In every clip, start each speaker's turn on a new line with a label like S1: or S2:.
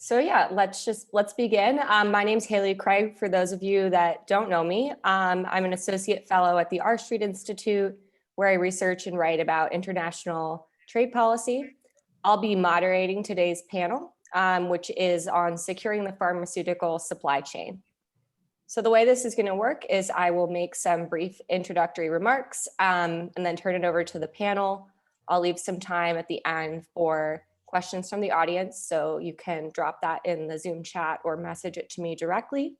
S1: So yeah, let's begin. My name's Haley Craig. For those of you that don't know me, I'm an associate fellow at the R Street Institute, where I research and write about international trade policy. I'll be moderating today's panel, which is on securing the pharmaceutical supply chain. So the way this is going to work is I will make some brief introductory remarks and then turn it over to the panel. I'll leave some time at the end for questions from the audience, so you can drop that in the Zoom chat or message it to me directly.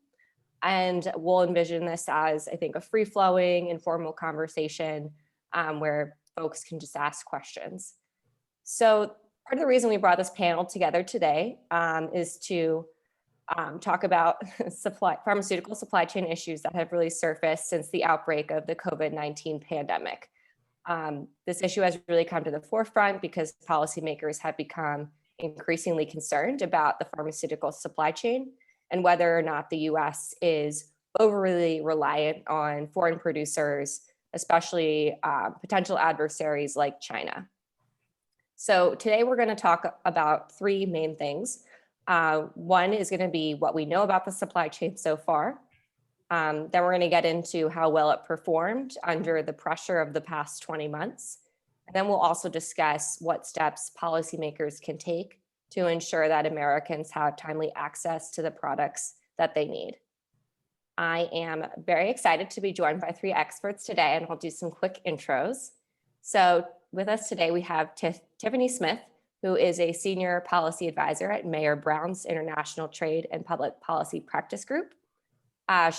S1: And we'll envision this as, I think, a free-flowing, informal conversation where folks can just ask questions. So part of the reason we brought this panel together today is to talk about pharmaceutical supply chain issues that have really surfaced since the outbreak of the COVID-19 pandemic. This issue has really come to the forefront because policymakers have become increasingly concerned about the pharmaceutical supply chain and whether or not the US is overly reliant on foreign producers, especially potential adversaries like China. So today we're going to talk about three main things. One is going to be what we know about the supply chain so far. Then we're going to get into how well it performed under the pressure of the past 20 months. And then we'll also discuss what steps policymakers can take to ensure that Americans have timely access to the products that they need. I am very excited to be joined by three experts today, and I'll do some quick intros. So with us today, we have Tiffany Smith, who is a senior policy advisor at Mayer Brown's International Trade and Public Policy Practice Group.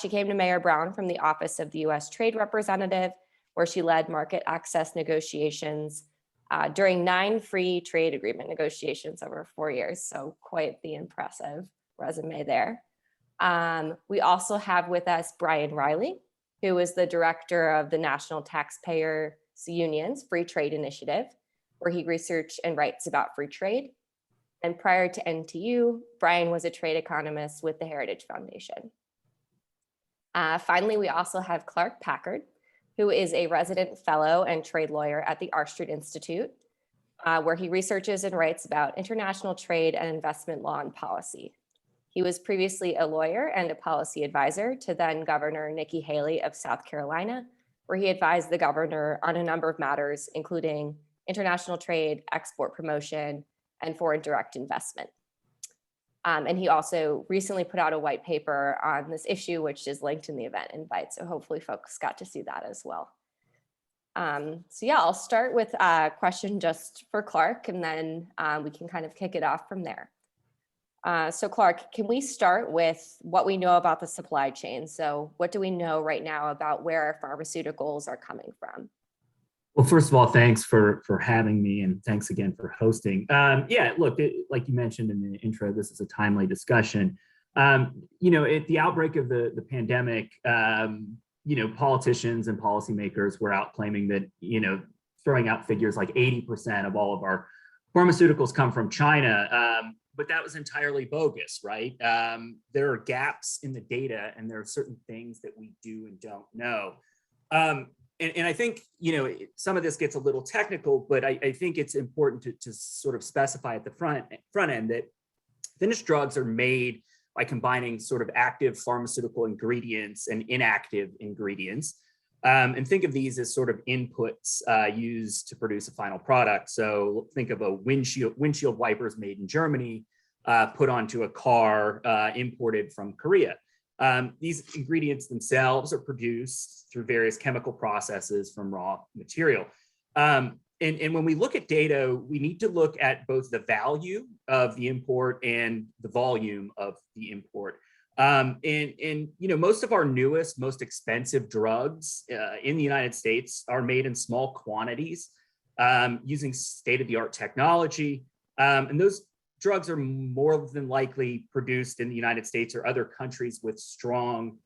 S1: She came to Mayer Brown from the Office of the U.S. Trade Representative, where she led market access negotiations during 9 free trade agreement negotiations over 4 years. So quite the impressive resume there. We also have with us Brian Riley, who is the director of the National Taxpayers Union's Free Trade Initiative, where he researches and writes about free trade. And prior to NTU, Brian was a trade economist with the Heritage Foundation. Finally, we also have Clark Packard, who is a resident fellow and trade lawyer at the R Street Institute, where he researches and writes about international trade and investment law and policy. He was previously a lawyer and a policy advisor to then Governor Nikki Haley of South Carolina, where he advised the governor on a number of matters, including international trade, export promotion, and foreign direct investment. And he also recently put out a white paper on this issue, which is linked in the event invite. So hopefully folks got to see that as well. So yeah, I'll start with a question just for Clark, and then we can kind of kick it off from there. So Clark, can we start with what we know about the supply chain? So what do we know right now about where our pharmaceuticals are coming from?
S2: Well, first of all, thanks for having me, and thanks again for hosting. Yeah, look, like you mentioned in the intro, this is a timely discussion. At the outbreak of the pandemic, politicians and policymakers were out claiming that, throwing out figures like 80% of all of our pharmaceuticals come from China. But that was entirely bogus, right? There are gaps in the data, and there are certain things that we do and don't know. And I think, some of this gets a little technical, but I think it's important to sort of specify at the front end that finished drugs are made by combining sort of active pharmaceutical ingredients and inactive ingredients. And think of these as sort of inputs used to produce a final product. So think of a windshield wipers made in Germany, put onto a car imported from Korea. These ingredients themselves are produced through various chemical processes from raw material. And when we look at data, we need to look at both the value of the import and the volume of the import. Most of our newest, most expensive drugs in the United States are made in small quantities using state-of-the-art technology. And those drugs are more than likely produced in the United States or other countries with strong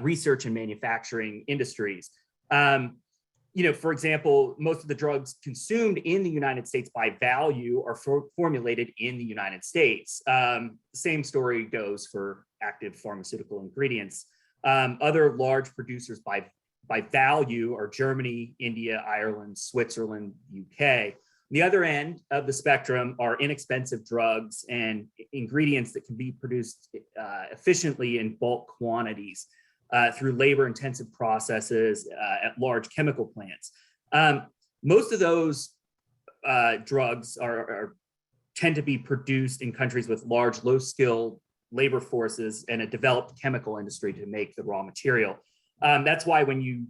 S2: research and manufacturing industries. For example, most of the drugs consumed in the United States by value are formulated in the United States. Same story goes for active pharmaceutical ingredients. Other large producers by value are Germany, India, Ireland, Switzerland, UK. The other end of the spectrum are inexpensive drugs and ingredients that can be produced efficiently in bulk quantities through labor-intensive processes at large chemical plants. Most of those drugs tend to be produced in countries with large, low-skilled labor forces and a developed chemical industry to make the raw material. That's why when you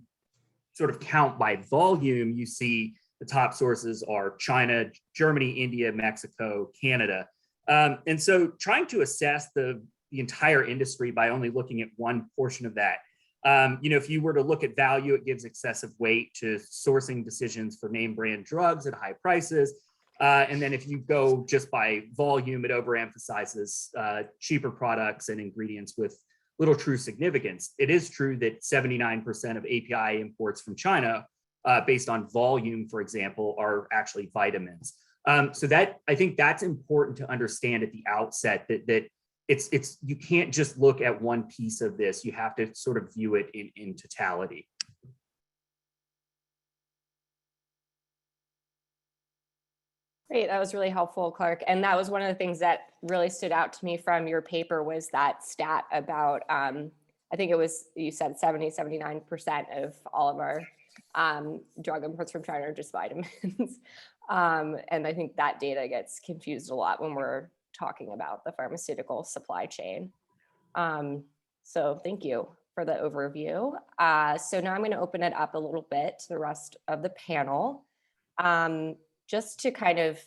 S2: sort of count by volume, you see the top sources are China, Germany, India, Mexico, Canada. And so trying to assess the entire industry by only looking at one portion of that, if you were to look at value, it gives excessive weight to sourcing decisions for name brand drugs at high prices. And then if you go just by volume, it overemphasizes cheaper products and ingredients with little true significance. It is true that 79% of API imports from China, based on volume, for example, are actually vitamins. So that, I think that's important to understand at the outset, that it's you can't just look at one piece of this. You have to sort of view it in totality.
S1: Great, that was really helpful, Clark. And that was one of the things that really stood out to me from your paper was that stat about, I think it was, you said 79% of all of our drug imports from China are just vitamins. And I think that data gets confused a lot when we're talking about the pharmaceutical supply chain. So thank you for the overview. So now I'm going to open it up a little bit to the rest of the panel. Just to kind of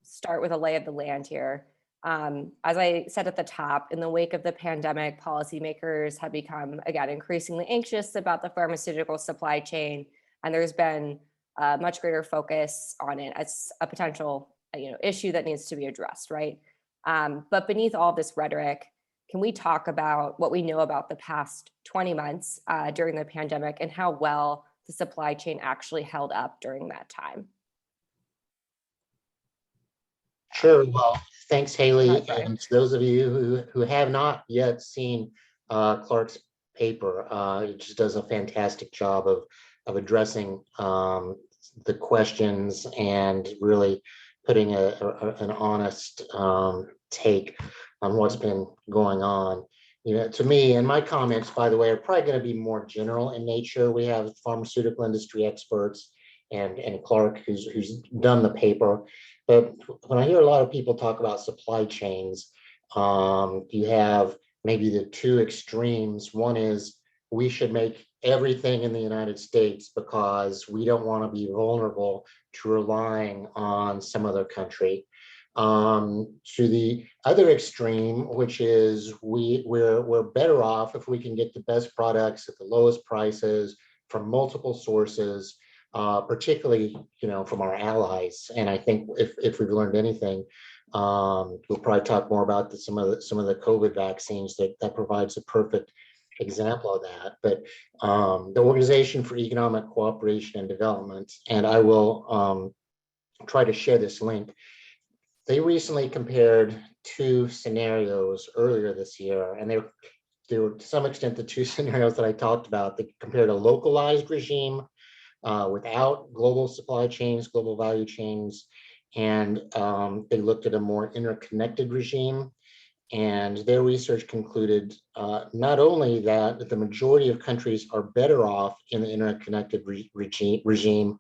S1: start with a lay of the land here. As I said at the top, in the wake of the pandemic, policymakers have become, again, increasingly anxious about the pharmaceutical supply chain, and there's been a much greater focus on it as a potential issue that needs to be addressed, right? But beneath all this rhetoric, can we talk about what we know about the past 20 months during the pandemic and how well the supply chain actually held up during that time?
S3: Sure. Well, thanks, Haley. And to those of you who have not yet seen Clark's paper, it just does a fantastic job of addressing the questions and really putting an honest take on what's been going on. To me, and my comments, by the way, are probably going to be more general in nature. We have pharmaceutical industry experts and Clark who's done the paper. But when I hear a lot of people talk about supply chains, you have maybe the two extremes. One is we should make everything in the United States because we don't want to be vulnerable to relying on some other country. To the other extreme, which is we're better off if we can get the best products at the lowest prices from multiple sources, particularly from our allies. And I think if we've learned anything, we'll probably talk more about some of the COVID vaccines that provides a perfect example of that. But the Organization for Economic Cooperation and Development, and I will try to share this link. They recently compared two scenarios earlier this year, and they were to some extent the two scenarios that I talked about. They compared a localized regime without global supply chains, global value chains, and they looked at a more interconnected regime. And their research concluded not only that the majority of countries are better off in the interconnected regime,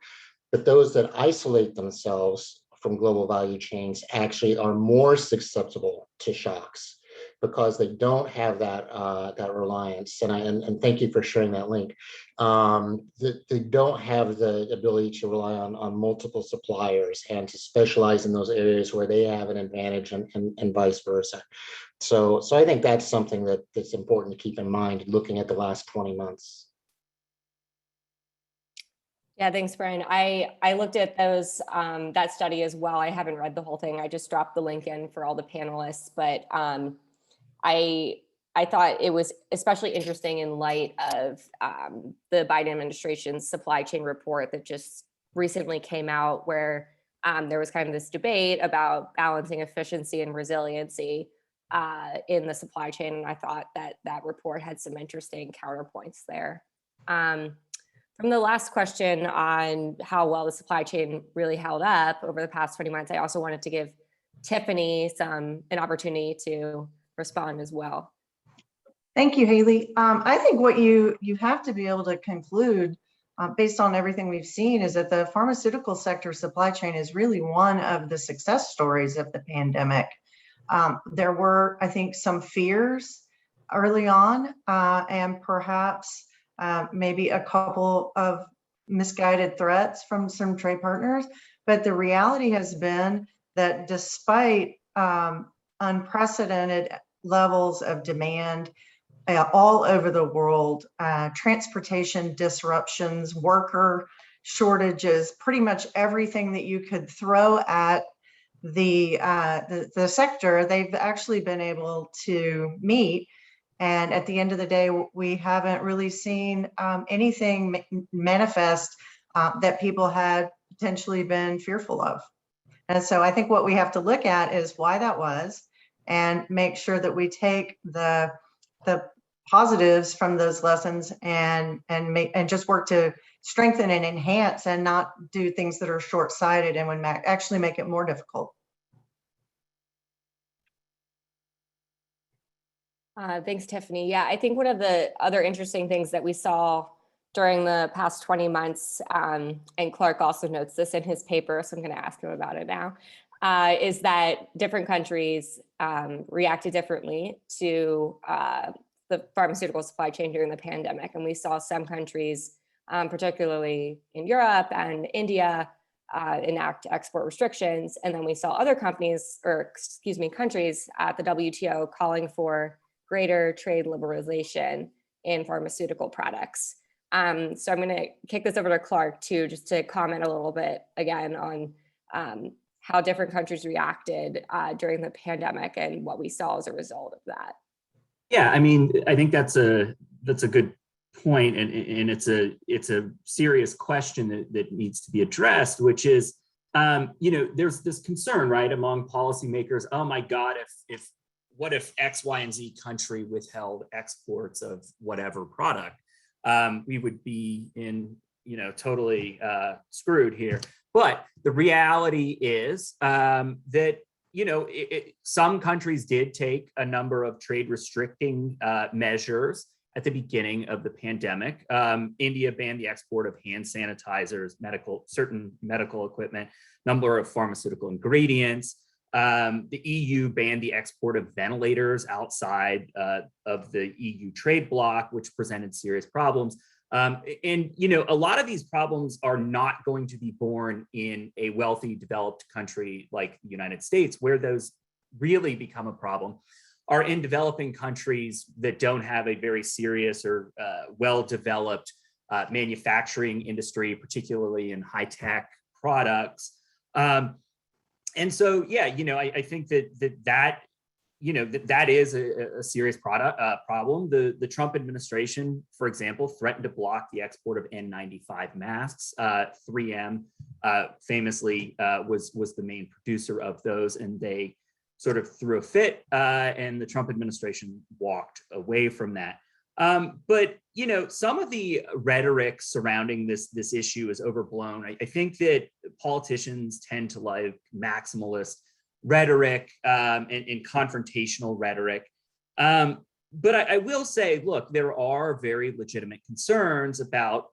S3: but those that isolate themselves from global value chains actually are more susceptible to shocks because they don't have that reliance. And thank you for sharing that link. They don't have the ability to rely on multiple suppliers and to specialize in those areas where they have an advantage and vice versa. So I think that's something that's important to keep in mind looking at the last 20 months.
S1: Yeah, thanks, Brian. I looked at those that study as well. I haven't read the whole thing. I just dropped the link in for all the panelists, but I thought it was especially interesting in light of the Biden administration's supply chain report that just recently came out, where there was kind of this debate about balancing efficiency and resiliency in the supply chain. And I thought that report had some interesting counterpoints there. From the last question on how well the supply chain really held up over the past 20 months, I also wanted to give Tiffany an opportunity to respond as well.
S4: Thank you, Haley. I think what you have to be able to conclude based on everything we've seen is that the pharmaceutical sector supply chain is really one of the success stories of the pandemic. There were, I think, some fears early on and perhaps maybe a couple of misguided threats from some trade partners. But the reality has been that despite unprecedented levels of demand all over the world, transportation disruptions, worker shortages, pretty much everything that you could throw at the sector, they've actually been able to meet. And at the end of the day, we haven't really seen anything manifest that people had potentially been fearful of. And so I think what we have to look at is why that was, and make sure that we take the positives from those lessons and just work to strengthen and enhance, and not do things that are short-sighted and would actually make it more difficult.
S1: Thanks, Tiffany. Yeah, I think one of the other interesting things that we saw during the past 20 months, and Clark also notes this in his paper, so I'm going to ask him about it now, is that different countries reacted differently to the pharmaceutical supply chain during the pandemic. And we saw some countries, particularly in Europe and India, enact export restrictions. And then we saw other countries at the WTO calling for greater trade liberalization in pharmaceutical products. So I'm going to kick this over to Clark too, just to comment a little bit again on how different countries reacted during the pandemic and what we saw as a result of that.
S2: Yeah, I mean, I think that's a good point, and it's a serious question that needs to be addressed, which is, there's this concern, right, among policymakers. Oh my God, what if X, Y, and Z country withheld exports of whatever product? We would be totally screwed here. But the reality is that some countries did take a number of trade restricting measures at the beginning of the pandemic. India banned the export of hand sanitizers, certain medical equipment, number of pharmaceutical ingredients. The EU banned the export of ventilators outside of the EU trade bloc, which presented serious problems. And a lot of these problems are not going to be born in a wealthy, developed country like the United States. Where those really become a problem are in developing countries that don't have a very serious or well-developed manufacturing industry, particularly in high-tech products. And so, yeah, I think that is a serious problem. The Trump administration, for example, threatened to block the export of N95 masks. 3M famously was the main producer of those, and they sort of threw a fit, and the Trump administration walked away from that. But some of the rhetoric surrounding this issue is overblown. I think that politicians tend to like maximalist rhetoric and confrontational rhetoric. But I will say, look, there are very legitimate concerns about,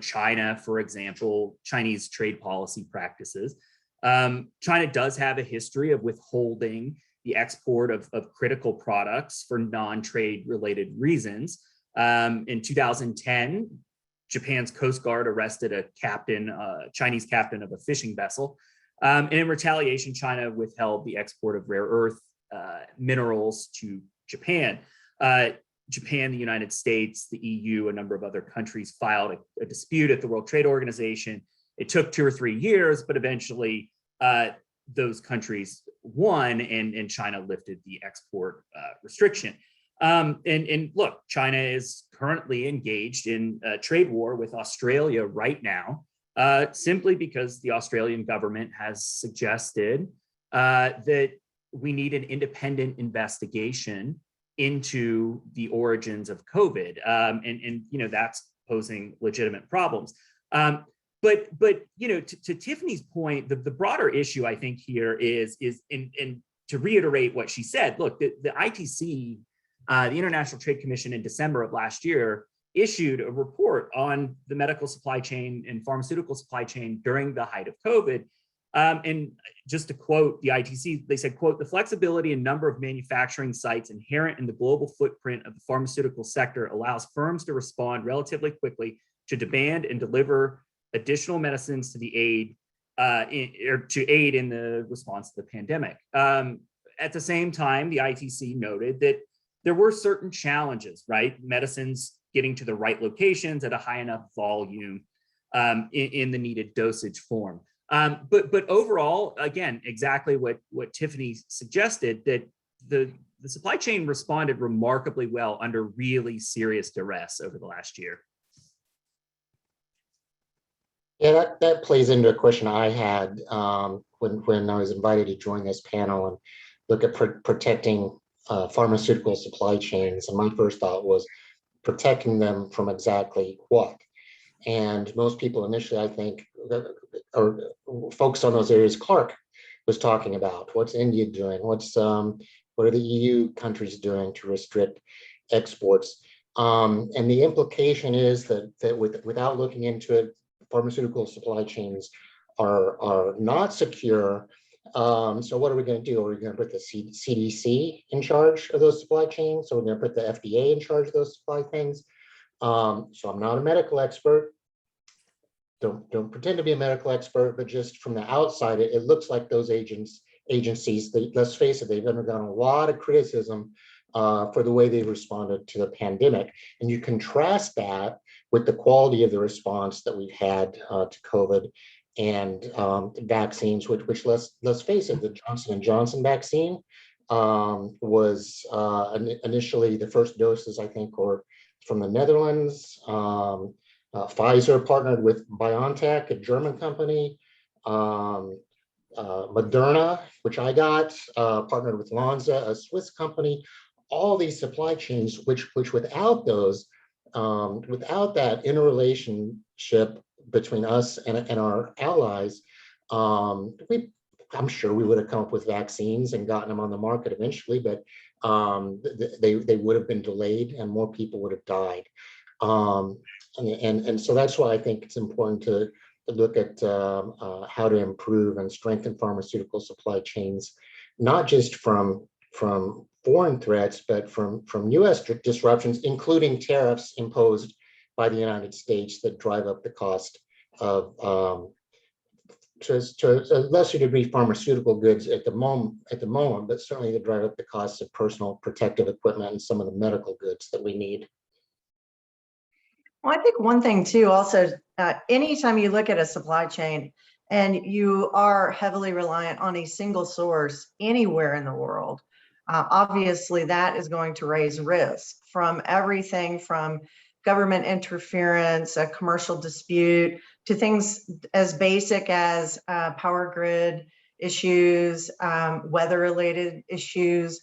S2: China, for example, Chinese trade policy practices. China does have a history of withholding the export of critical products for non-trade related reasons. In 2010, Japan's Coast Guard arrested a Chinese captain of a fishing vessel. And in retaliation, China withheld the export of rare earth minerals to Japan. Japan, the United States, the EU, a number of other countries filed a dispute at the World Trade Organization. It took 2 or 3 years, but eventually those countries won, and China lifted the export restriction. And look, China is currently engaged in a trade war with Australia right now, simply because the Australian government has suggested that we need an independent investigation into the origins of COVID. And that's posing legitimate problems. But you know, to Tiffany's point, the broader issue I think here is and to reiterate what she said, look, the ITC, the International Trade Commission, in December of last year issued a report on the medical supply chain and pharmaceutical supply chain during the height of COVID. And just to quote the ITC, they said, quote, "The flexibility and number of manufacturing sites inherent in the global footprint of the pharmaceutical sector allows firms to respond relatively quickly to demand and deliver additional medicines to the aid in the response to the pandemic." At the same time, the ITC noted that there were certain challenges, right? Medicines getting to the right locations at a high enough volume in the needed dosage form. But overall, again, exactly what Tiffany suggested, that the supply chain responded remarkably well under really serious duress over the last year.
S3: Yeah, that plays into a question I had when I was invited to join this panel and look at protecting pharmaceutical supply chains. And my first thought was protecting them from exactly what? And most people initially, I think, are focused on those areas Clark was talking about. What's India doing? What are the EU countries doing to restrict exports? And the implication is that without looking into it, pharmaceutical supply chains are not secure. So what are we going to do? Are we going to put the CDC in charge of those supply chains? So we're going to put the FDA in charge of those supply things. So I'm not a medical expert. Don't pretend to be a medical expert, but just from the outside, it looks like those agencies, let's face it, they've undergone a lot of criticism for the way they responded to the pandemic. And you contrast that with the quality of the response that we've had to COVID and vaccines, which let's face it, the Johnson & Johnson vaccine was initially the first doses, I think, were from the Netherlands. Pfizer partnered with BioNTech, a German company. Moderna, which I got, partnered with Lonza, a Swiss company. All these supply chains, which without those, without that interrelationship between us and our allies, I'm sure we would have come up with vaccines and gotten them on the market eventually, but they would have been delayed and more people would have died. And so that's why I think it's important to look at how to improve and strengthen pharmaceutical supply chains, not just from foreign threats, but from US disruptions, including tariffs imposed by the United States that drive up the cost of, to a lesser degree, pharmaceutical goods at the moment, but certainly to drive up the cost of personal protective equipment and some of the medical goods that we need.
S4: Well, I think one thing too, also, anytime you look at a supply chain and you are heavily reliant on a single source anywhere in the world, obviously that is going to raise risk from everything from government interference, a commercial dispute, to things as basic as power grid issues, weather-related issues,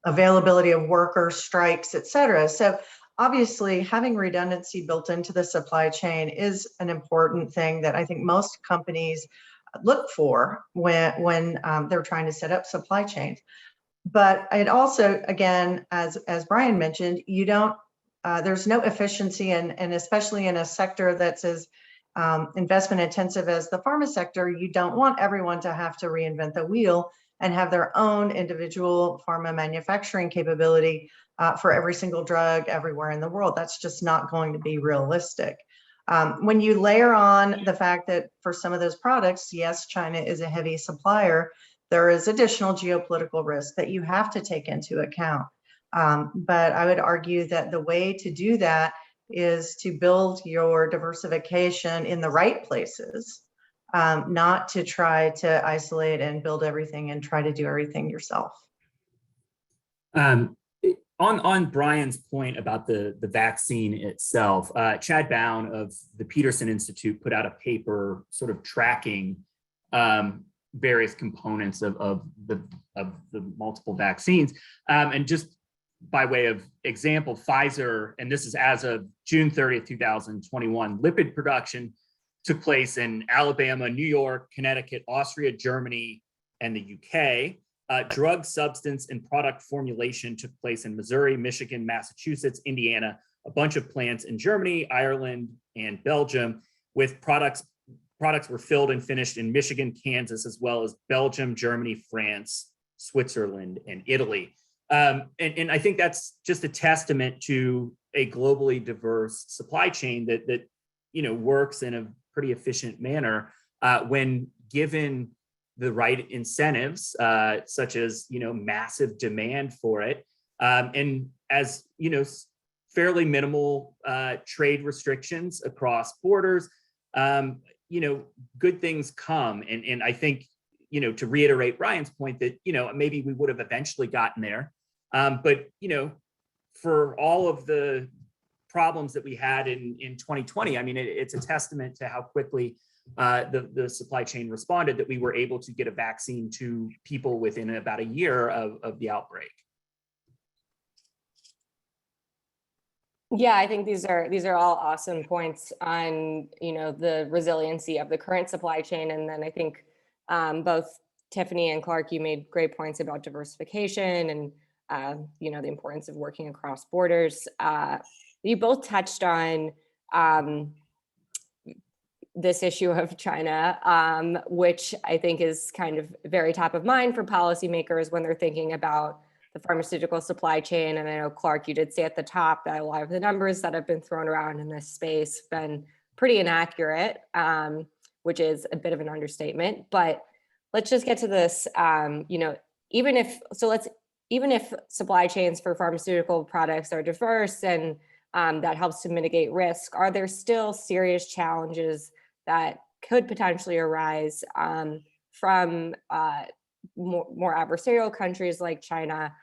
S4: availability of workers, strikes, et cetera. So obviously, having redundancy built into the supply chain is an important thing that I think most companies look for when they're trying to set up supply chains. But it also, again, as Brian mentioned, there's no efficiency, and especially in a sector that's as investment intensive as the pharma sector, you don't want everyone to have to reinvent the wheel and have their own individual pharma manufacturing capability for every single drug everywhere in the world. That's just not going to be realistic. When you layer on the fact that for some of those products, yes, China is a heavy supplier, there is additional geopolitical risk that you have to take into account. But I would argue that the way to do that is to build your diversification in the right places, not to try to isolate and build everything and try to do everything yourself.
S2: On Brian's point about the vaccine itself, Chad Bown of the Peterson Institute put out a paper sort of tracking various components of the multiple vaccines, and just by way of example, Pfizer, and this is as of June 30th, 2021, lipid production took place in Alabama, New York, Connecticut, Austria, Germany, and the UK. Drug substance and product formulation took place in Missouri, Michigan, Massachusetts, Indiana, a bunch of plants in Germany, Ireland, and Belgium, with products were filled and finished in Michigan, Kansas, as well as Belgium, Germany, France, Switzerland, and Italy. And I think that's just a testament to a globally diverse supply chain that works in a pretty efficient manner when given the right incentives, such as massive demand for it, and as fairly minimal trade restrictions across borders. Good things come, and I think to reiterate Brian's point that maybe we would have eventually gotten there, but for all of the problems that we had in 2020, I mean, it's a testament to how quickly the supply chain responded that we were able to get a vaccine to people within about a year of the outbreak.
S1: Yeah, I think these are all awesome points on the resiliency of the current supply chain, and then I think both Tiffany and Clark, you made great points about diversification and the importance of working across borders. You both touched on this issue of China, which I think is kind of very top of mind for policymakers when they're thinking about the pharmaceutical supply chain. And I know, Clark, you did say at the top that a lot of the numbers that have been thrown around in this space have been pretty inaccurate, which is a bit of an understatement. But let's just get to this. Even if supply chains for pharmaceutical products are diverse and that helps to mitigate risk, are there still serious challenges that could potentially arise from more adversarial countries like China?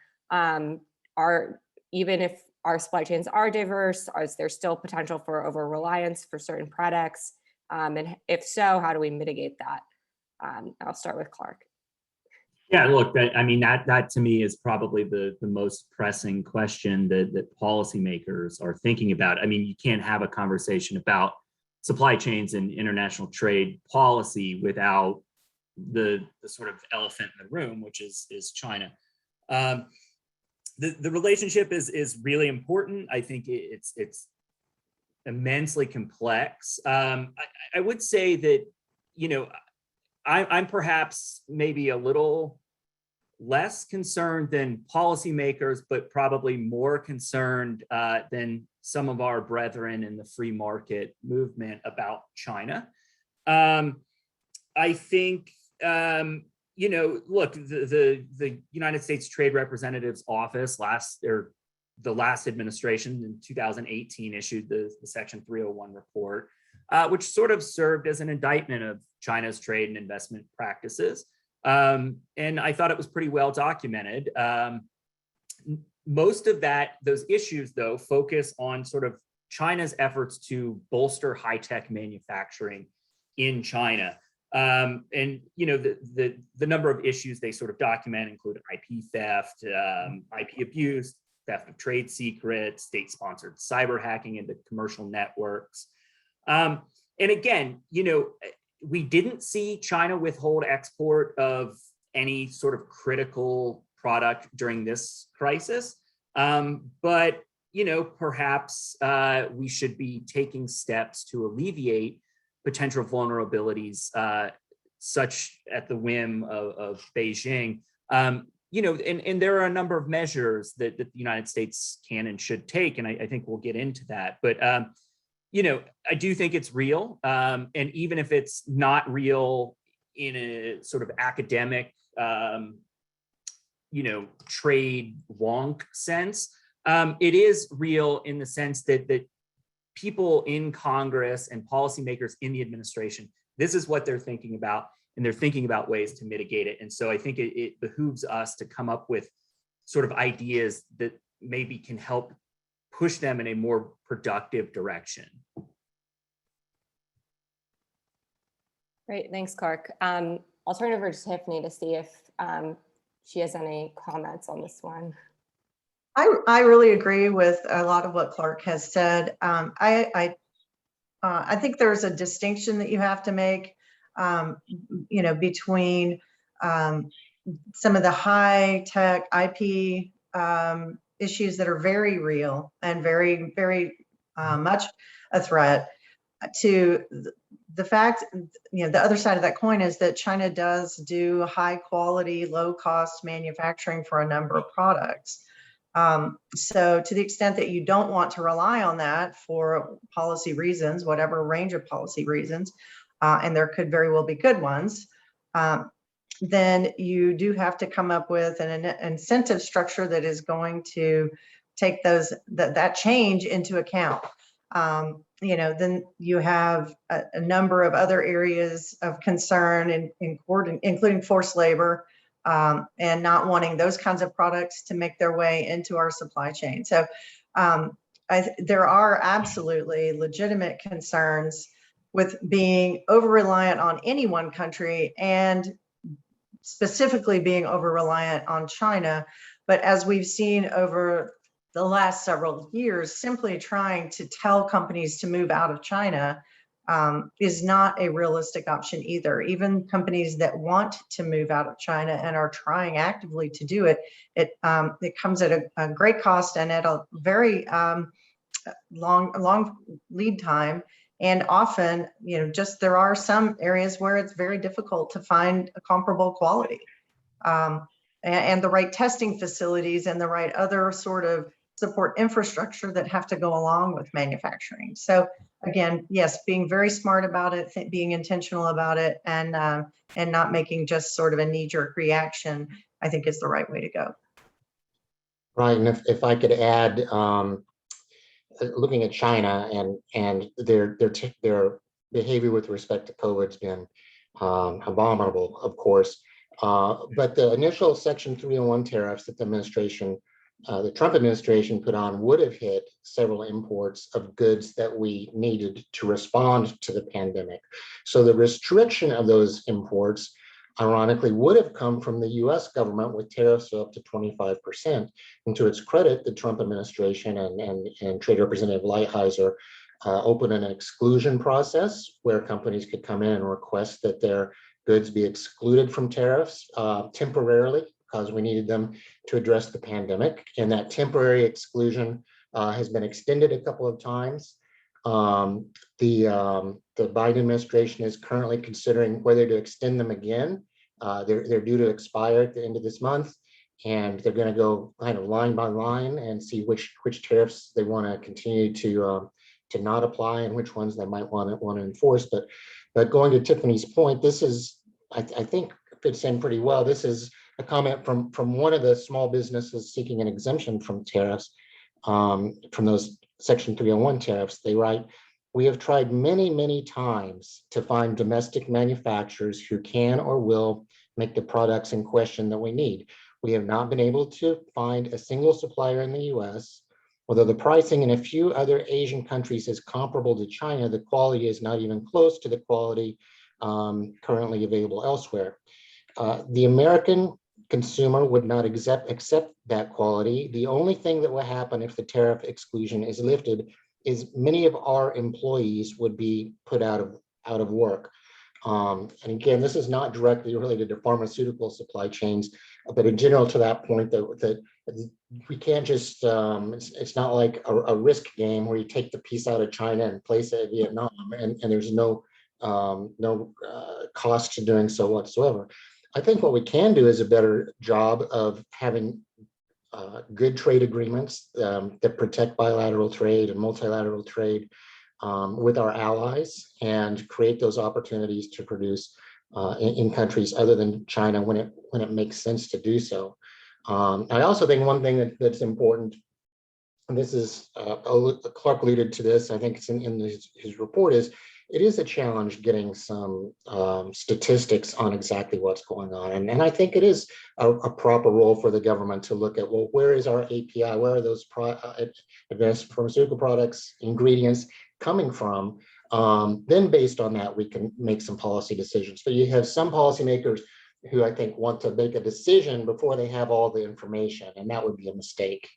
S1: Even if our supply chains are diverse, is there still potential for over-reliance for certain products? And if so, how do we mitigate that? I'll start with Clark.
S2: Yeah, look, that to me is probably the most pressing question that policymakers are thinking about. I mean, you can't have a conversation about supply chains and international trade policy without the sort of elephant in the room, which is China. The relationship is really important. I think it's immensely complex. I would say that I'm perhaps maybe a little less concerned than policymakers, but probably more concerned than some of our brethren in the free market movement about China. I think, look, the United States Trade Representative's Office the last administration in 2018 issued the Section 301 report, which sort of served as an indictment of China's trade and investment practices. And I thought it was pretty well documented. Most of those issues, though, focus on sort of China's efforts to bolster high-tech manufacturing in China. And the number of issues they sort of document include IP theft, IP abuse, theft of trade secrets, state-sponsored cyber hacking into commercial networks. And again, we didn't see China withhold export of any sort of critical product during this crisis. But perhaps we should be taking steps to alleviate potential vulnerabilities, such at the whim of Beijing. And there are a number of measures that the United States can and should take, and I think we'll get into that. But I do think it's real, and even if it's not real in a sort of academic, trade wonk sense, it is real in the sense that people in Congress and policymakers in the administration, this is what they're thinking about, and they're thinking about ways to mitigate it. And so I think it behooves us to come up with sort of ideas that maybe can help push them in a more productive direction.
S1: Great, thanks, Clark. I'll turn it over to Tiffany to see if she has any comments on this one.
S4: I really agree with a lot of what Clark has said. I think there's a distinction that you have to make, between some of the high tech IP issues that are very real and very, very much a threat to the fact, the other side of that coin is that China does do high quality, low cost manufacturing for a number of products. So to the extent that you don't want to rely on that for policy reasons, whatever range of policy reasons, and there could very well be good ones, then you do have to come up with an incentive structure that is going to take that change into account. Then you have a number of other areas of concern, including forced labor, and not wanting those kinds of products to make their way into our supply chain. So there are absolutely legitimate concerns with being over-reliant on any one country, and specifically being over-reliant on China. But as we've seen over the last several years, simply trying to tell companies to move out of China is not a realistic option either. Even companies that want to move out of China and are trying actively to do it, it comes at a great cost and at a very long lead time. And often, just there are some areas where it's very difficult to find a comparable quality and the right testing facilities and the right other sort of support infrastructure that have to go along with manufacturing. So again, yes, being very smart about it, being intentional about it, and not making just sort of a knee-jerk reaction, I think is the right way to go.
S3: Right, and if I could add, looking at China and their behavior with respect to COVID's been abominable, of course. But the initial Section 301 tariffs that the Trump administration put on would have hit several imports of goods that we needed to respond to the pandemic. So the restriction of those imports, ironically, would have come from the US government with tariffs of up to 25%. And to its credit, the Trump administration and Trade Representative Lighthizer opened an exclusion process where companies could come in and request that their goods be excluded from tariffs temporarily, because we needed them to address the pandemic. And that temporary exclusion has been extended a couple of times. The Biden administration is currently considering whether to extend them again. They're due to expire at the end of this month, and they're going to go kind of line by line and see which tariffs they want to continue to not apply and which ones they might want to enforce. But going to Tiffany's point, this is, I think, fits in pretty well. This is a comment from one of the small businesses seeking an exemption from tariffs, from those Section 301 tariffs. They write, "We have tried many, many times to find domestic manufacturers who can or will make the products in question that we need. We have not been able to find a single supplier in the US. Although the pricing in a few other Asian countries is comparable to China, the quality is not even close to the quality currently available elsewhere. The American consumer would not accept that quality. The only thing that will happen if the tariff exclusion is lifted is many of our employees would be put out of work." And again, this is not directly related to pharmaceutical supply chains, but in general to that point that we can't just, it's not like a risk game where you take the piece out of China and place it in Vietnam and there's no cost to doing so whatsoever. I think what we can do is a better job of having good trade agreements that protect bilateral trade and multilateral trade with our allies, and create those opportunities to produce in countries other than China when it makes sense to do so. I also think one thing that's important, and this is Clark alluded to this, I think it's in his report, is it is a challenge getting some statistics on exactly what's going on. And I think it is a proper role for the government to look at, well, where is our API? Where are those advanced pharmaceutical products, ingredients coming from? Then based on that, we can make some policy decisions. But you have some policymakers who I think want to make a decision before they have all the information, and that would be a mistake.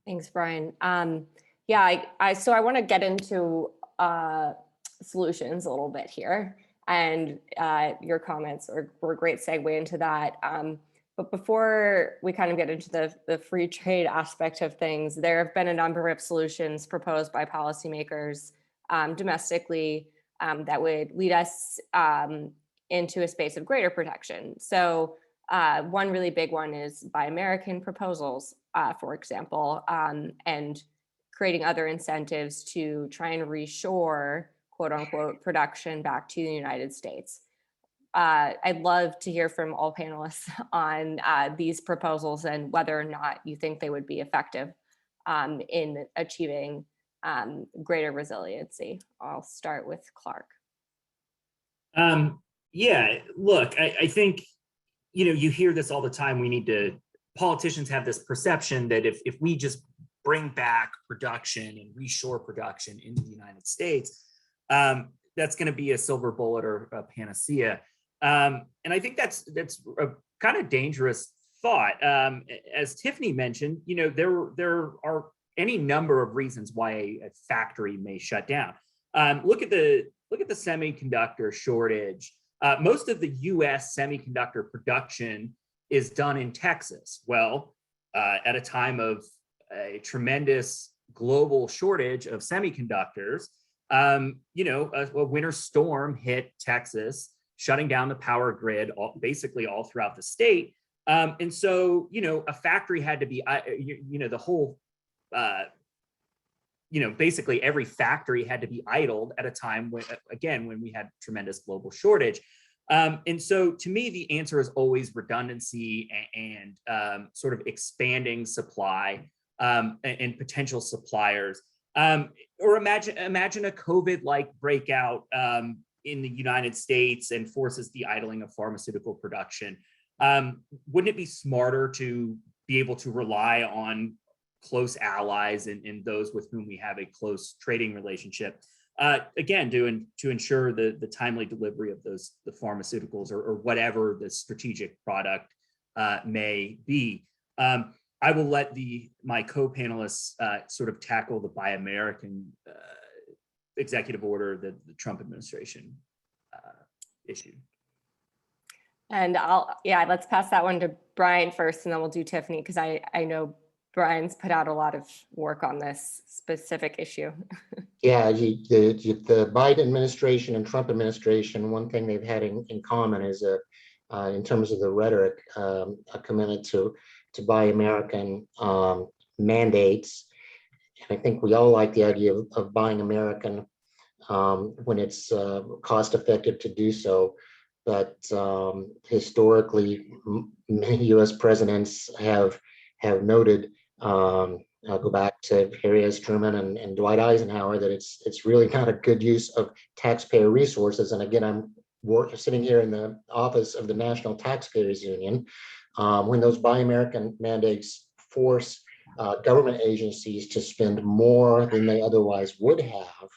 S1: Thanks, Brian. Yeah, so I want to get into solutions a little bit here, and your comments were a great segue into that. But before we kind of get into the free trade aspect of things, there have been a number of solutions proposed by policymakers domestically that would lead us into a space of greater protection. So one really big one is Buy American proposals, for example, and creating other incentives to try and reshore, quote unquote, production back to the United States. I'd love to hear from all panelists on these proposals and whether or not you think they would be effective in achieving greater resiliency. I'll start with Clark.
S2: Yeah, look, I think, you hear this all the time. Politicians have this perception that if we just bring back production and reshore production in the United States, that's going to be a silver bullet or a panacea. And I think that's a kind of dangerous thought. As Tiffany mentioned, there are any number of reasons why a factory may shut down. Look at the semiconductor shortage. Most of the US semiconductor production is done in Texas. Well, at a time of a tremendous global shortage of semiconductors, a winter storm hit Texas, shutting down the power grid basically all throughout the state. And so, a factory had to be, the whole, basically every factory had to be idled at a time when we had tremendous global shortage. And so to me, the answer is always redundancy and sort of expanding supply and potential suppliers. Or imagine a COVID-like breakout in the United States and forces the idling of pharmaceutical production. Wouldn't it be smarter to be able to rely on close allies and those with whom we have a close trading relationship? Again, to ensure the timely delivery of the pharmaceuticals or whatever the strategic product may be. I will let my co-panelists sort of tackle the Buy American executive order that the Trump administration issued.
S1: And let's pass that one to Brian first, and then we'll do Tiffany, because I know Brian's put out a lot of work on this specific issue.
S3: Yeah, the Biden administration and Trump administration, one thing they've had in common is in terms of the rhetoric, a commitment to Buy American mandates. And I think we all like the idea of buying American when it's cost effective to do so. But historically, many U.S. presidents have noted, I'll go back to Harry S. Truman and Dwight Eisenhower, that it's really not a good use of taxpayer resources. And again, I'm sitting here in the office of the National Taxpayers Union. When those Buy American mandates force government agencies to spend more than they otherwise would have,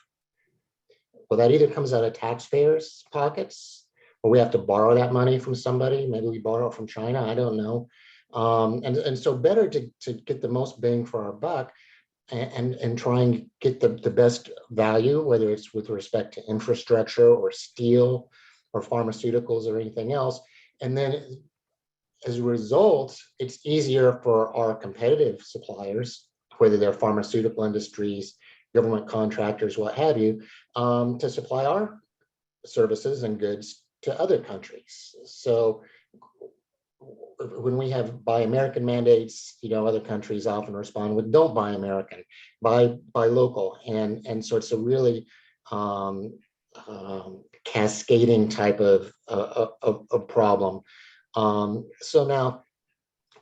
S3: well, that either comes out of taxpayers' pockets, or we have to borrow that money from somebody. Maybe we borrow it from China, I don't know. And so better to get the most bang for our buck and try and get the best value, whether it's with respect to infrastructure or steel or pharmaceuticals or anything else. And then as a result, it's easier for our competitive suppliers, whether they're pharmaceutical industries, government contractors, what have you, to supply our services and goods to other countries. So when we have Buy American mandates, other countries often respond with don't buy American, buy local. And so it's a really cascading type of problem. So now,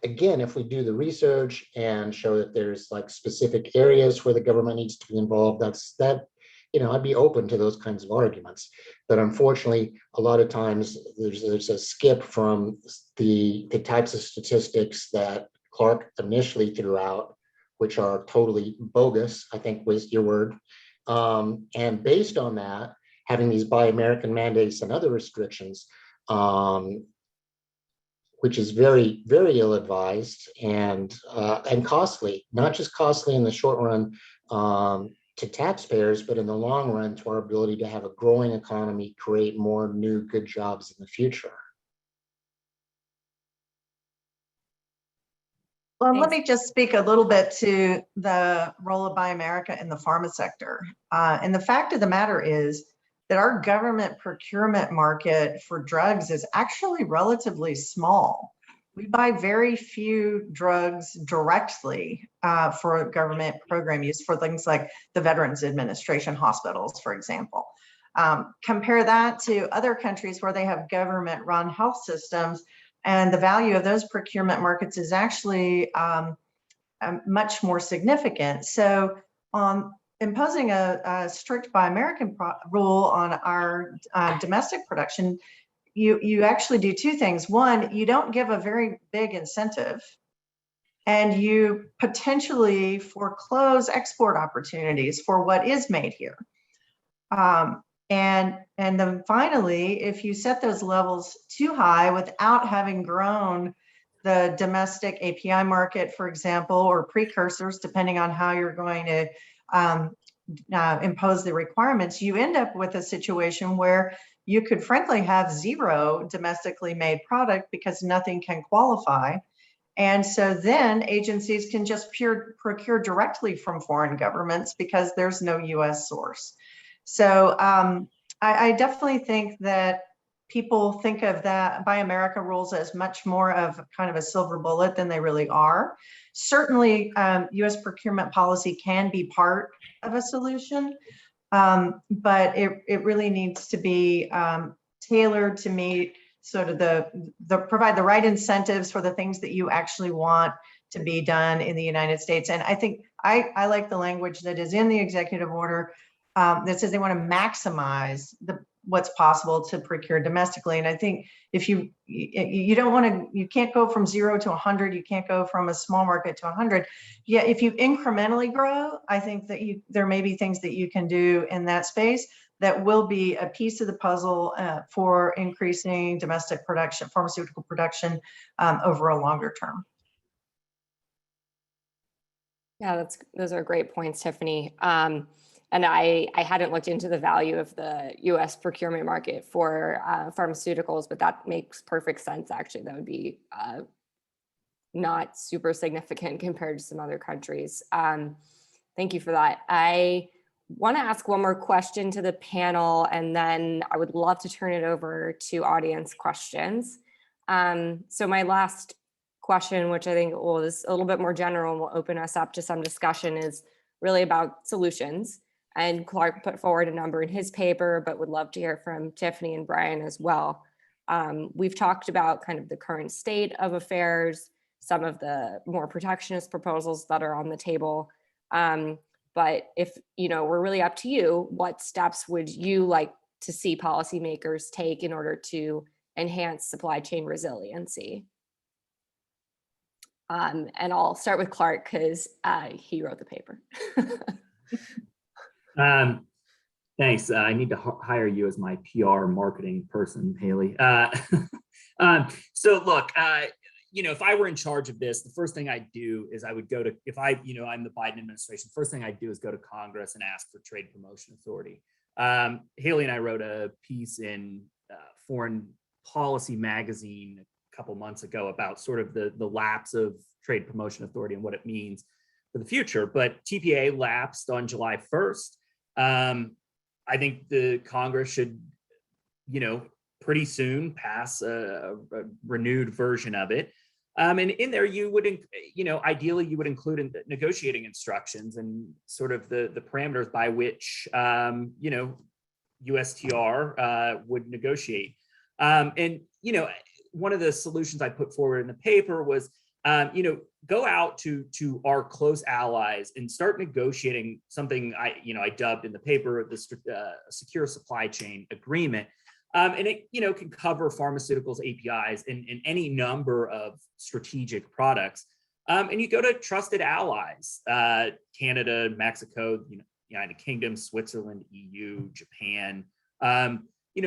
S3: again, if we do the research and show that there's like specific areas where the government needs to be involved, I'd be open to those kinds of arguments. But unfortunately, a lot of times there's a skip from the types of statistics that Clark initially threw out, which are totally bogus, I think was your word. And based on that, having these Buy American mandates and other restrictions, which is very, very ill-advised and costly, not just costly in the short run to taxpayers, but in the long run to our ability to have a growing economy, create more new good jobs in the future.
S4: Well, let me just speak a little bit to the role of Buy America in the pharma sector. And the fact of the matter is that our government procurement market for drugs is actually relatively small. We buy very few drugs directly for government program use for things like the Veterans Administration hospitals, for example. Compare that to other countries where they have government-run health systems, and the value of those procurement markets is actually much more significant. So imposing a strict Buy American rule on our domestic production, you actually do two things. One, you don't give a very big incentive, and you potentially foreclose export opportunities for what is made here. And then finally, if you set those levels too high without having grown the domestic API market, for example, or precursors, depending on how you're going to impose the requirements, you end up with a situation where you could frankly have zero domestically made product because nothing can qualify. And so then agencies can just procure directly from foreign governments because there's no US source. So I definitely think that people think of that Buy America rules as much more of kind of a silver bullet than they really are. Certainly, US procurement policy can be part of a solution, but it really needs to be tailored to meet sort of provide the right incentives for the things that you actually want to be done in the United States. And I think I like the language that is in the executive order that says they want to maximize what's possible to procure domestically. And I think if you can't go from 0 to 100, you can't go from a small market to 100. Yeah, if you incrementally grow, I think that there may be things that you can do in that space that will be a piece of the puzzle for increasing domestic production, pharmaceutical production over a longer term.
S1: Yeah, those are great points, Tiffany. And I hadn't looked into the value of the US procurement market for pharmaceuticals, but that makes perfect sense. Actually, that would be not super significant compared to some other countries. Thank you for that. I want to ask one more question to the panel, and then I would love to turn it over to audience questions. So my last question, which I think is a little bit more general and will open us up to some discussion, is really about solutions. And Clark put forward a number in his paper, but would love to hear from Tiffany and Brian as well. We've talked about kind of the current state of affairs, some of the more protectionist proposals that are on the table. But if we're really up to you, what steps would you like to see policymakers take in order to enhance supply chain resiliency? And I'll start with Clark because he wrote the paper.
S2: Thanks. I need to hire you as my PR marketing person, Haley. So look, if I were in charge of this, the first thing I'd do is I would go to, if I'm the Biden administration, first thing I'd do is go to Congress and ask for trade promotion authority. Haley and I wrote a piece in Foreign Policy magazine a couple months ago about sort of the lapse of trade promotion authority and what it means for the future. But TPA lapsed on July 1st. I think the Congress should, pretty soon pass a renewed version of it. And in there, you would, ideally you would include negotiating instructions and sort of the parameters by which, USTR would negotiate. And, one of the solutions I put forward in the paper was, go out to our close allies and start negotiating something I dubbed in the paper the secure supply chain agreement. And it, can cover pharmaceuticals, APIs, and any number of strategic products. And you go to trusted allies, Canada, Mexico, United Kingdom, Switzerland, EU, Japan,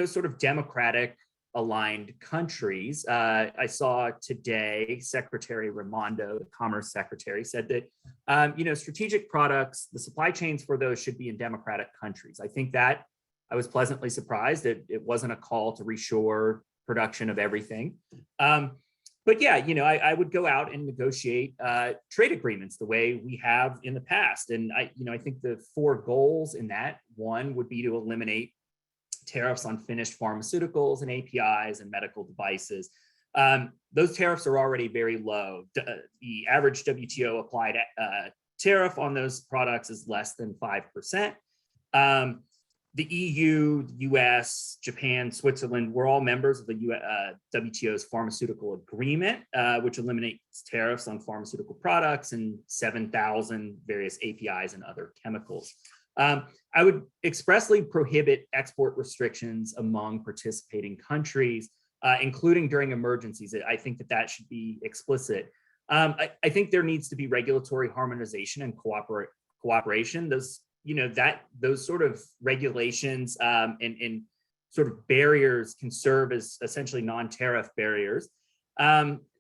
S2: sort of democratic aligned countries. I saw today Secretary Raimondo, the Commerce Secretary, said that strategic products, the supply chains for those should be in democratic countries. I think that I was pleasantly surprised that it wasn't a call to reshore production of everything. But yeah, I would go out and negotiate trade agreements the way we have in the past. And I think the 4 goals in that, one would be to eliminate tariffs on finished pharmaceuticals and APIs and medical devices. Those tariffs are already very low. The average WTO applied tariff on those products is less than 5%. The EU, US, Japan, Switzerland, we're all members of the WTO's pharmaceutical agreement, which eliminates tariffs on pharmaceutical products and 7,000 various APIs and other chemicals. I would expressly prohibit export restrictions among participating countries, including during emergencies. I think that should be explicit. I think there needs to be regulatory harmonization and cooperation. Those sort of regulations and sort of barriers can serve as essentially non-tariff barriers.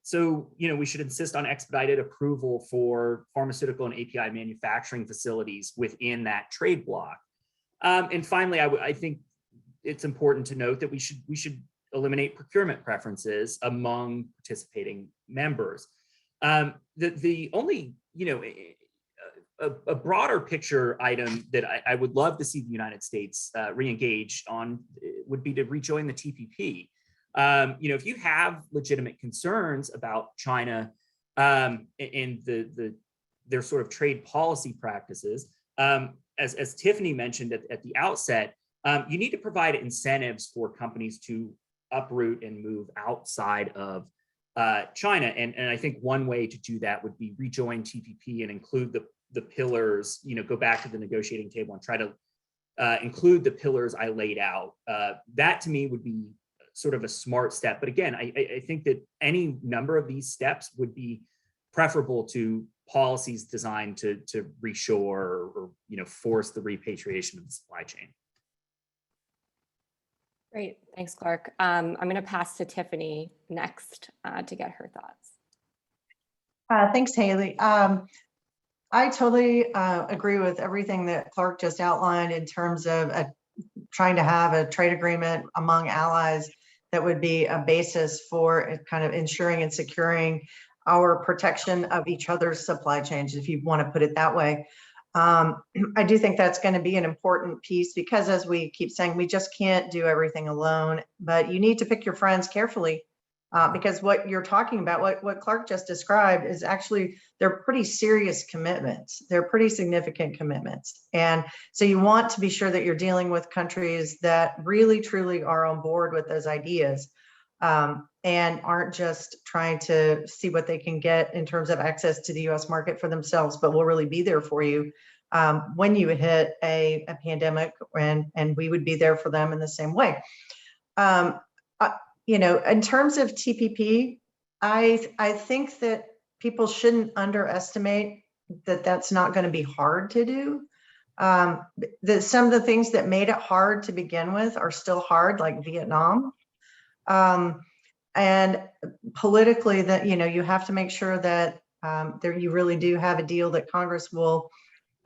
S2: So, we should insist on expedited approval for pharmaceutical and API manufacturing facilities within that trade bloc. And finally, I think it's important to note that we should eliminate procurement preferences among participating members. The only, a broader picture item that I would love to see the United States re-engage on would be to rejoin the TPP. If you have legitimate concerns about China and their sort of trade policy practices, as Tiffany mentioned at the outset, you need to provide incentives for companies to uproot and move outside of China. And I think one way to do that would be rejoin TPP and include the pillars, go back to the negotiating table and try to include the pillars I laid out. That to me would be sort of a smart step. But again, I think that any number of these steps would be preferable to policies designed to reshore or force the repatriation of the supply chain.
S1: Great, thanks, Clark. I'm going to pass to Tiffany next to get her thoughts.
S4: Thanks, Haley. I totally agree with everything that Clark just outlined in terms of trying to have a trade agreement among allies that would be a basis for kind of ensuring and securing our protection of each other's supply chains, if you want to put it that way. I do think that's going to be an important piece because, as we keep saying, we just can't do everything alone, but you need to pick your friends carefully because what you're talking about, what Clark just described is actually, they're pretty serious commitments. They're pretty significant commitments. And so you want to be sure that you're dealing with countries that really, truly are on board with those ideas and aren't just trying to see what they can get in terms of access to the US market for themselves, but will really be there for you when you hit a pandemic, and we would be there for them in the same way. In terms of TPP, I think that people shouldn't underestimate that that's not going to be hard to do. Some of the things that made it hard to begin with are still hard, like Vietnam. And politically, that you have to make sure that you really do have a deal that Congress will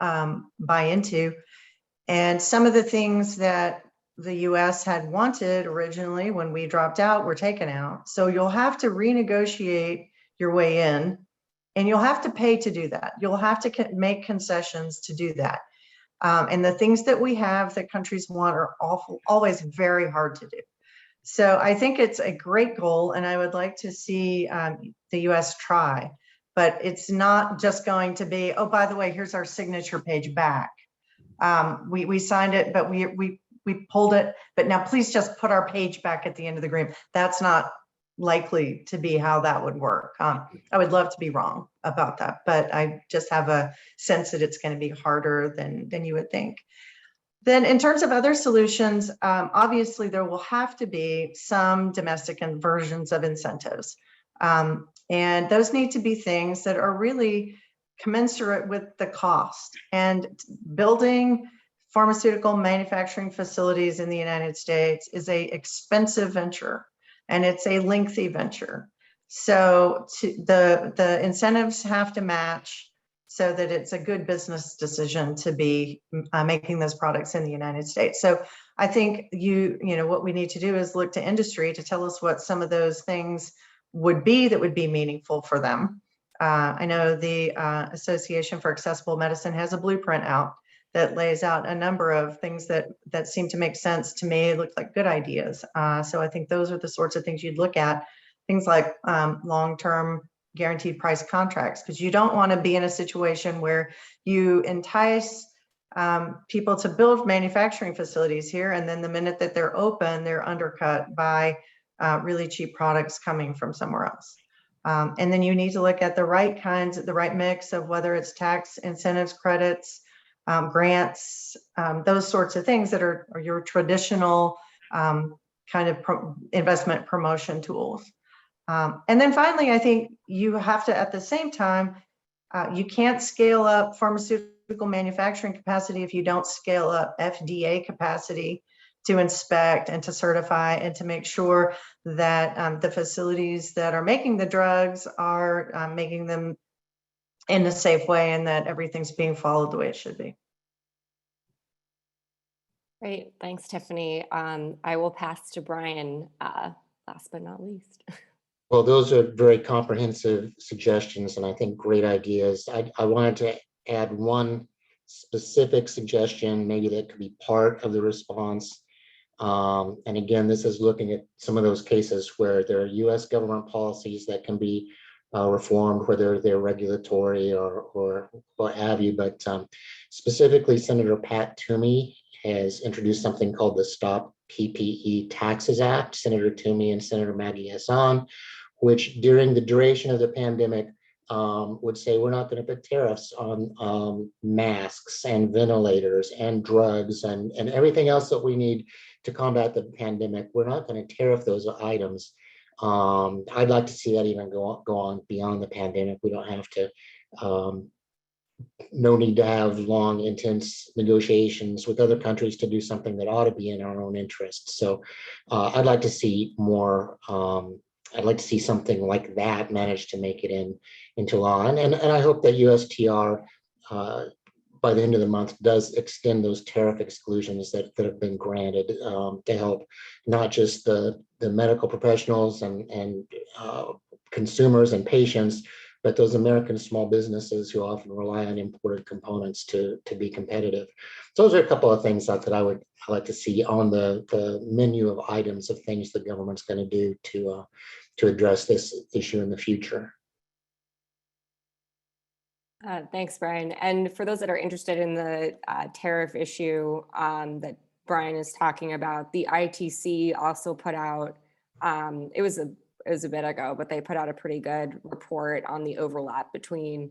S4: buy into. And some of the things that the US had wanted originally when we dropped out were taken out. So you'll have to renegotiate your way in, and you'll have to pay to do that. You'll have to make concessions to do that. And the things that we have that countries want are always very hard to do. So I think it's a great goal, and I would like to see the US try, but it's not just going to be, oh, by the way, here's our signature page back. We signed it, but we pulled it, but now please just put our page back at the end of the agreement. That's not likely to be how that would work. I would love to be wrong about that, but I just have a sense that it's going to be harder than you would think. Then in terms of other solutions, obviously there will have to be some domestic versions of incentives. And those need to be things that are really commensurate with the cost. And building pharmaceutical manufacturing facilities in the United States is an expensive venture. and it's a lengthy venture. So the incentives have to match so that it's a good business decision to be making those products in the United States. So I think what we need to do is look to industry to tell us what some of those things would be that would be meaningful for them. I know the Association for Accessible Medicine has a blueprint out that lays out a number of things that seem to make sense to me, look like good ideas. So I think those are the sorts of things you'd look at, things like long-term guaranteed price contracts, because you don't want to be in a situation where you entice people to build manufacturing facilities here, and then the minute that they're open, they're undercut by really cheap products coming from somewhere else. And then you need to look at the right mix of whether it's tax incentives, credits, grants, those sorts of things that are your traditional kind of investment promotion tools. And then finally, I think you have to, at the same time, you can't scale up pharmaceutical manufacturing capacity if you don't scale up FDA capacity to inspect and to certify and to make sure that the facilities that are making the drugs are making them in a safe way and that everything's being followed the way it should be.
S1: Great, thanks, Tiffany. I will pass to Brian, last but not least.
S3: Well, those are very comprehensive suggestions and I think great ideas. I wanted to add one specific suggestion, maybe that could be part of the response. And again, this is looking at some of those cases where there are US government policies that can be reformed, whether they're regulatory or what have you. But specifically, Senator Pat Toomey has introduced something called the Stopppe Taxes Act, Senator Toomey and Senator Maggie Hassan, which during the duration of the pandemic would say we're not going to put tariffs on masks and ventilators and drugs and everything else that we need to combat the pandemic. We're not going to tariff those items. I'd like to see that even go on beyond the pandemic. We don't have to, no need to have long, intense negotiations with other countries to do something that ought to be in our own interest. So I'd like to see more. I'd like to see something like that manage to make it into law. And I hope that USTR by the end of the month does extend those tariff exclusions that have been granted to help not just the medical professionals and consumers and patients, but those American small businesses who often rely on imported components to be competitive. So those are a couple of things that I would like to see on the menu of items of things the government's going to do to address this issue in the future.
S1: Thanks, Brian. And for those that are interested in the tariff issue that Brian is talking about, the ITC also put out, it was a bit ago, but they put out a pretty good report on the overlap between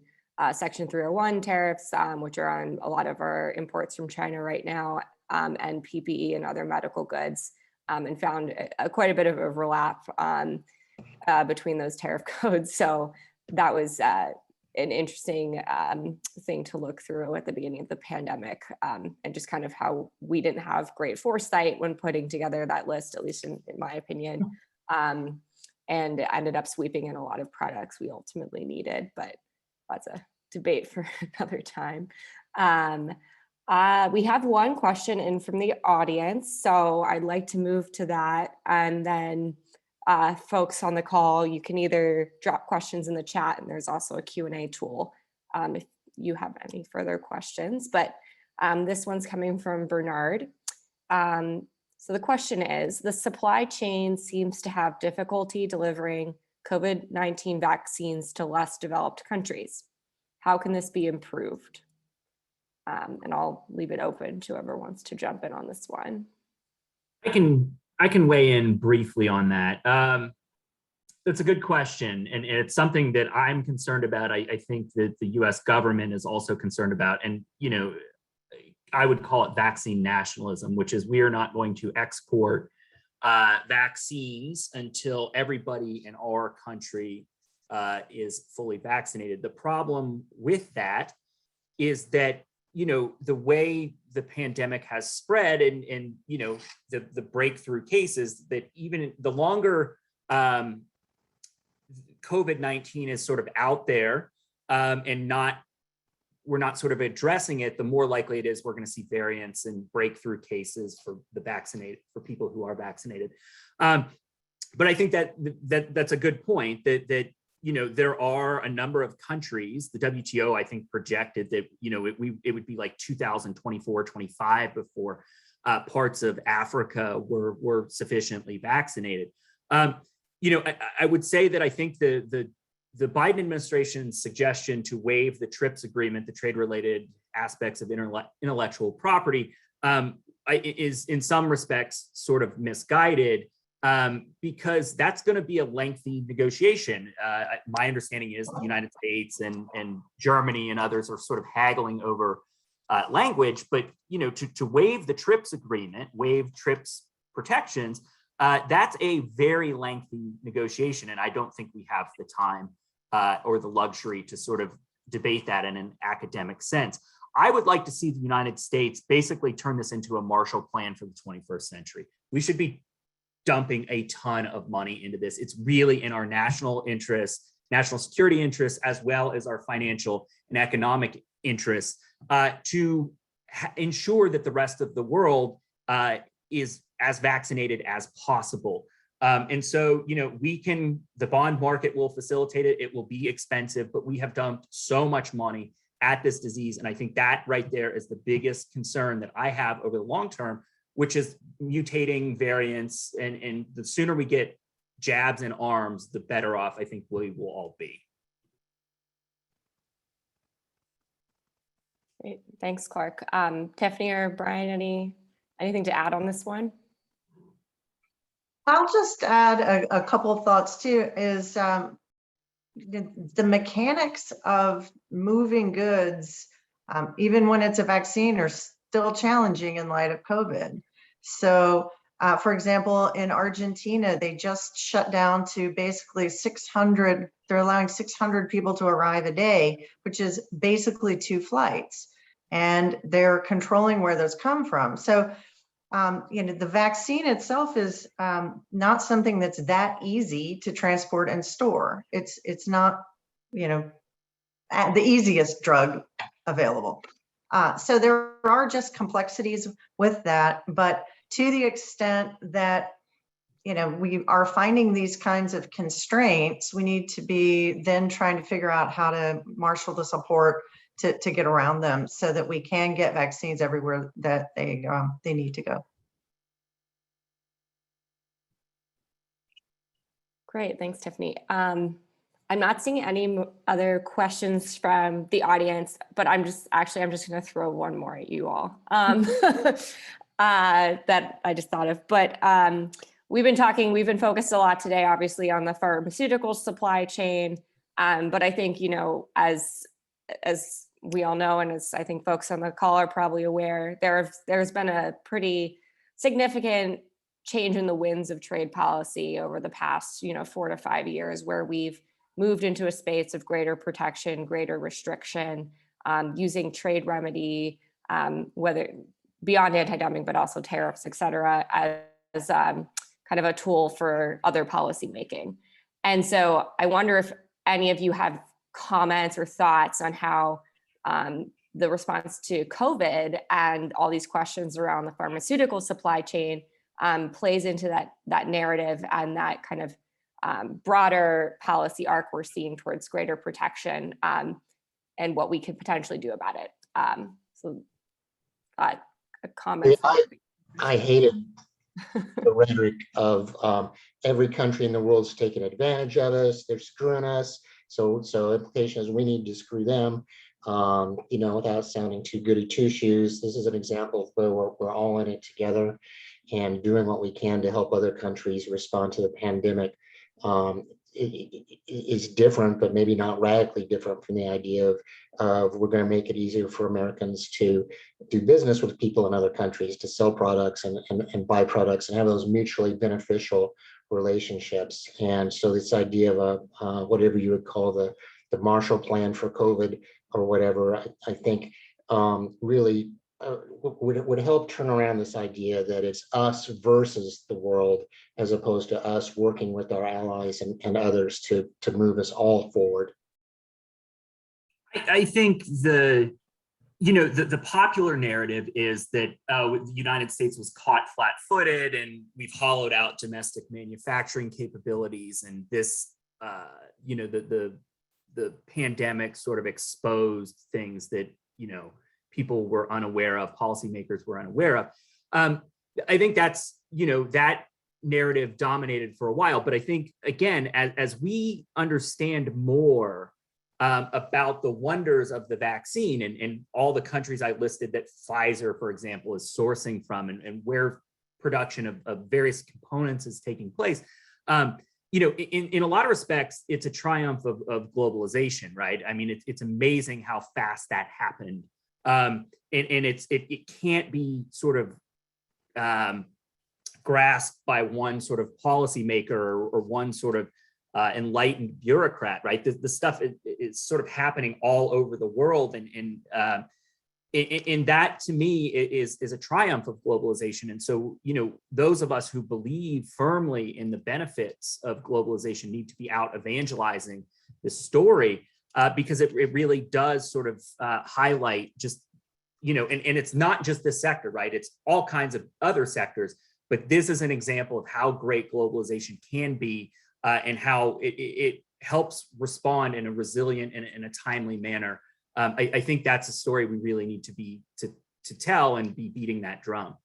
S1: Section 301 tariffs, which are on a lot of our imports from China right now, and PPE and other medical goods, and found quite a bit of overlap between those tariff codes. So that was an interesting thing to look through at the beginning of the pandemic, and just kind of how we didn't have great foresight when putting together that list, at least in my opinion, and ended up sweeping in a lot of products we ultimately needed, but that's a debate for another time. We have one question in from the audience, so I'd like to move to that, and then folks on the call, you can either drop questions in the chat, and there's also a Q&A tool if you have any further questions. But this one's coming from Bernard. So the question is, the supply chain seems to have difficulty delivering COVID-19 vaccines to less developed countries. How can this be improved? And I'll leave it open to whoever wants to jump in on this one.
S2: I can weigh in briefly on that. That's a good question, and it's something that I'm concerned about. I think that the U.S. government is also concerned about, and I would call it vaccine nationalism, which is we are not going to export vaccines until everybody in our country is fully vaccinated. The problem with that is that the way the pandemic has spread and the breakthrough cases, that even the longer COVID-19 is sort of out there and we're not sort of addressing it, the more likely it is we're going to see variants and breakthrough cases for people who are vaccinated. But I think that's a good point, that there are a number of countries. The WTO, I think, projected that it would be like 2024, 25 before parts of Africa were sufficiently vaccinated. I would say that I think the Biden administration's suggestion to waive the TRIPS agreement, the trade-related aspects of intellectual property, is in some respects sort of misguided, because that's going to be a lengthy negotiation. My understanding is the United States and Germany and others are sort of haggling over language, but to waive the TRIPS agreement, waive TRIPS protections, that's a very lengthy negotiation, and I don't think we have the time or the luxury to sort of debate that in an academic sense. I would like to see the United States basically turn this into a Marshall Plan for the 21st century. We should be dumping a ton of money into this. It's really in our national interests, national security interests, as well as our financial and economic interests, to ensure that the rest of the world is as vaccinated as possible. And so, the bond market will facilitate it. It will be expensive, but we have dumped so much money at this disease. And I think that right there is the biggest concern that I have over the long term, which is mutating variants. And the sooner we get jabs in arms, the better off I think we will all be.
S1: Great, thanks, Clark. Tiffany or Brian, anything to add on this one?
S4: I'll just add a couple of thoughts too, is the mechanics of moving goods, even when it's a vaccine, are still challenging in light of COVID. So, for example, in Argentina, they just shut down to basically 600, they're allowing 600 people to arrive a day, which is basically 2 flights. And they're controlling where those come from. So, the vaccine itself is not something that's that easy to transport and store. It's not, the easiest drug available. So there are just complexities with that, but to the extent that, we are finding these kinds of constraints, we need to be then trying to figure out how to marshal the support to get around them so that we can get vaccines everywhere that they need to go.
S1: Great, thanks, Tiffany. I'm not seeing any other questions from the audience, but I'm just going to throw one more at you all that I just thought of. But we've been focused a lot today, obviously, on the pharmaceutical supply chain. But I think, as we all know, and as I think folks on the call are probably aware, there's been a pretty significant change in the winds of trade policy over the past, 4 to 5 years, where we've moved into a space of greater protection, greater restriction, using trade remedy, whether beyond anti-dumping, but also tariffs, et cetera, as kind of a tool for other policy making. And so I wonder if any of you have comments or thoughts on how the response to COVID and all these questions around the pharmaceutical supply chain plays into that narrative and that kind of broader policy arc we're seeing towards greater protection, and what we could potentially do about it. A comment.
S3: I hated the rhetoric of every country in the world is taking advantage of us, they're screwing us. So implication is we need to screw them, without sounding too goody two shoes. This is an example of where we're all in it together and doing what we can to help other countries respond to the pandemic. Is different, but maybe not radically different from the idea of we're going to make it easier for Americans to do business with people in other countries, to sell products and buy products and have those mutually beneficial relationships. And so this idea of whatever you would call the Marshall Plan for COVID or whatever, I think really would help turn around this idea that it's us versus the world, as opposed to us working with our allies and others to move us all forward.
S2: I think the popular narrative is that the United States was caught flat-footed and we've hollowed out domestic manufacturing capabilities, and this the pandemic sort of exposed things that people were unaware of, policymakers were unaware of. I think that's that narrative dominated for a while, but I think again, as we understand more about the wonders of the vaccine and all the countries I listed that Pfizer, for example, is sourcing from, and where production of various components is taking place. In a lot of respects, it's a triumph of globalization, right? I mean, it's amazing how fast that happened. And it can't be sort of grasped by one sort of policymaker or one sort of enlightened bureaucrat, right? The stuff is sort of happening all over the world, and that to me is a triumph of globalization. And so, those of us who believe firmly in the benefits of globalization need to be out evangelizing this story, because it really does sort of highlight just, and it's not just this sector, right? It's all kinds of other sectors, but this is an example of how great globalization can be, and how it helps respond in a resilient and in a timely manner. I think that's a story we really need to tell and be beating that drum.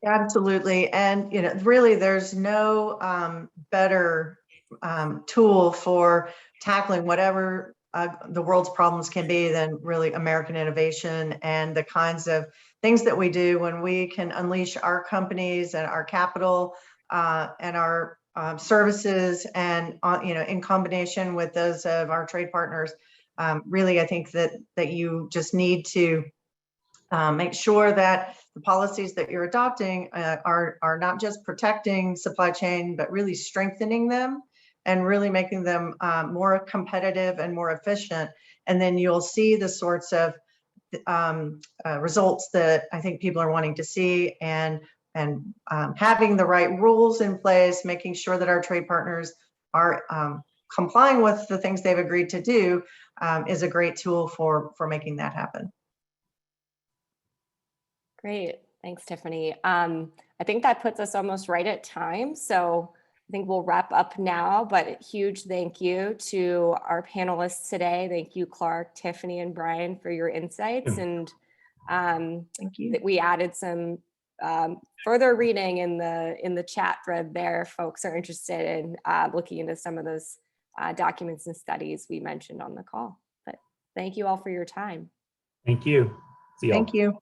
S4: Absolutely. And, really there's no better tool for tackling whatever the world's problems can be than really American innovation and the kinds of things that we do when we can unleash our companies and our capital and our services, and in combination with those of our trade partners. Really, I think that you just need to make sure that the policies that you're adopting are not just protecting supply chain, but really strengthening them and really making them more competitive and more efficient. And then you'll see the sorts of results that I think people are wanting to see, and having the right rules in place, making sure that our trade partners are complying with the things they've agreed to do, is a great tool for making that happen.
S1: Great. Thanks, Tiffany. I think that puts us almost right at time. So I think we'll wrap up now, but a huge thank you to our panelists today. Thank you, Clark, Tiffany, and Brian, for your insights. And
S4: thank you.
S1: We added some further reading in the chat thread there if folks are interested in looking into some of those documents and studies we mentioned on the call. But thank you all for your time.
S2: Thank you. See you all.
S4: Thank you.